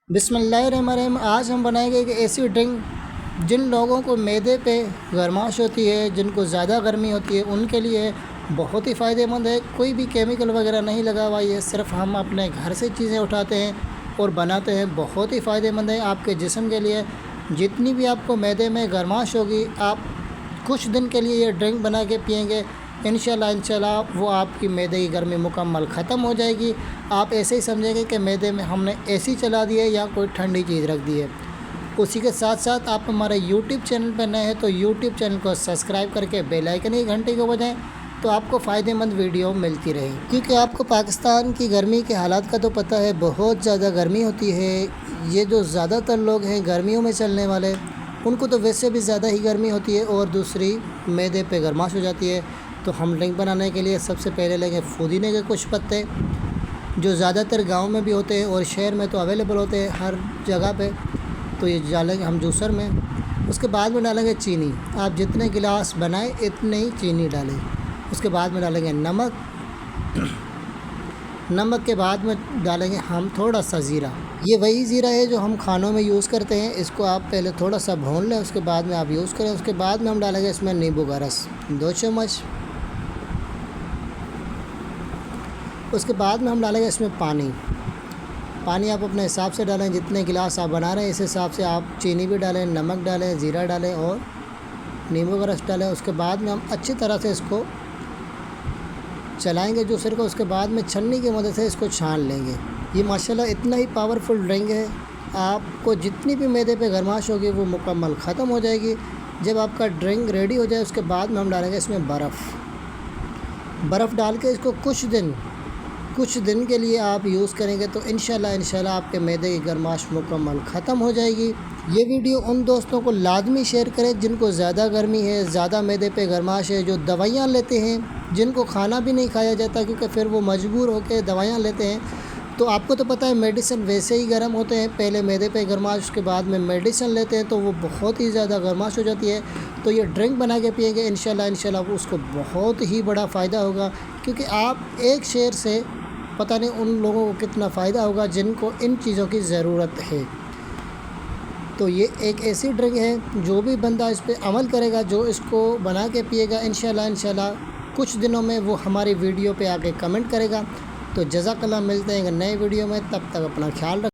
बिस्मिल्लाहिर्रहमानिर्रहीम। आज हम बनाएंगे एक ऐसी ड्रिंक जिन लोगों को मैदे पे गर्माश होती है, जिनको ज़्यादा गर्मी होती है, उनके लिए बहुत ही फ़ायदेमंद है। कोई भी केमिकल वगैरह नहीं लगा हुआ, ये सिर्फ हम अपने घर से चीज़ें उठाते हैं और बनाते हैं। बहुत ही फ़ायदेमंद है आपके जिस्म के लिए। जितनी भी आपको मैदे में गर्माश होगी, आप कुछ दिन के लिए ये ड्रिंक बना के पिएंगे, इंशाल्लाह वो आपकी मैदे की गर्मी मुकम्मल ख़त्म हो जाएगी। आप ऐसे ही समझेंगे कि मैदे में हमने एसी चला दी है या कोई ठंडी चीज़ रख दी है। उसी के साथ साथ आप हमारे यूट्यूब चैनल पर नए हैं तो यूट्यूब चैनल को सब्सक्राइब करके बेल आइकन की घंटी को बजाएं, तो आपको फ़ायदेमंद वीडियो मिलती रहे। क्योंकि आपको पाकिस्तान की गर्मी के हालात का तो पता है, बहुत ज़्यादा गर्मी होती है। ये जो ज़्यादातर लोग हैं गर्मियों में चलने वाले, उनको तो वैसे भी ज़्यादा ही गर्मी होती है और दूसरी मैदे पे गर्माश हो जाती है। तो हम ड्रिंक बनाने के लिए सबसे पहले लेंगे पुदीने के कुछ पत्ते, जो ज़्यादातर गांव में भी होते हैं और शहर में तो अवेलेबल होते हैं हर जगह पे। तो ये डालेंगे हम जूसर में। उसके बाद में डालेंगे चीनी। आप जितने गिलास बनाएं इतने ही चीनी डालें। उसके बाद में डालेंगे नमक। नमक के बाद में डालेंगे हम थोड़ा सा ज़ीरा। ये वही ज़ीरा है जो हम खानों में यूज़ करते हैं। इसको आप पहले थोड़ा सा भून लें, उसके बाद में आप यूज़ करें। उसके बाद में हम डालेंगे इसमें नींबू का रस 2 चम्मच। उसके बाद में हम डालेंगे इसमें पानी आप अपने हिसाब से डालें, जितने गिलास आप बना रहे हैं इस हिसाब से आप चीनी भी डालें, नमक डालें, ज़ीरा डालें और नींबू का रस डालें। उसके बाद में हम अच्छी तरह से इसको चलाएंगे जूसर को। उसके बाद में छन्नी की मदद से इसको छान लेंगे। ये माशाल्लाह इतना ही पावरफुल ड्रिंक है। आपको जितनी भी मैदे पे गर्माश होगी वो मुकम्मल ख़त्म हो जाएगी। जब आपका ड्रिंक रेडी हो जाए उसके बाद में हम डालेंगे इसमें बर्फ़ डाल के इसको कुछ दिन के लिए आप यूज़ करेंगे तो इंशाल्लाह आपके मैदे की गर्माश मुकम्मल ख़त्म हो जाएगी। ये वीडियो उन दोस्तों को लाजमी शेयर करें जिनको ज़्यादा गर्मी है, ज़्यादा मैदे पे गर्माश है, जो दवाइयाँ लेते हैं, जिनको खाना भी नहीं खाया जाता क्योंकि फिर वो मजबूर होकर दवाइयाँ लेते हैं। तो आपको तो पता है मेडिसिन वैसे ही गर्म होते हैं, पहले मैदे पे गर्माश, उसके बाद में मेडिसिन लेते हैं तो वो बहुत ही ज़्यादा गर्माश हो जाती है। तो ये ड्रिंक बना के पिएंगे इंशाल्लाह उसको बहुत ही बड़ा फ़ायदा होगा। क्योंकि आप एक शेर से पता नहीं उन लोगों को कितना फ़ायदा होगा जिनको इन चीज़ों की ज़रूरत है। तो ये एक ऐसी ड्रिंक है, जो भी बंदा इस पर अमल करेगा, जो इसको बना के पिएगा, इंशाल्लाह कुछ दिनों में वो हमारी वीडियो पे आके कमेंट करेगा। तो जज़ाकल्लाह, मिलते हैं नए वीडियो में, तब तक अपना ख्याल रखें।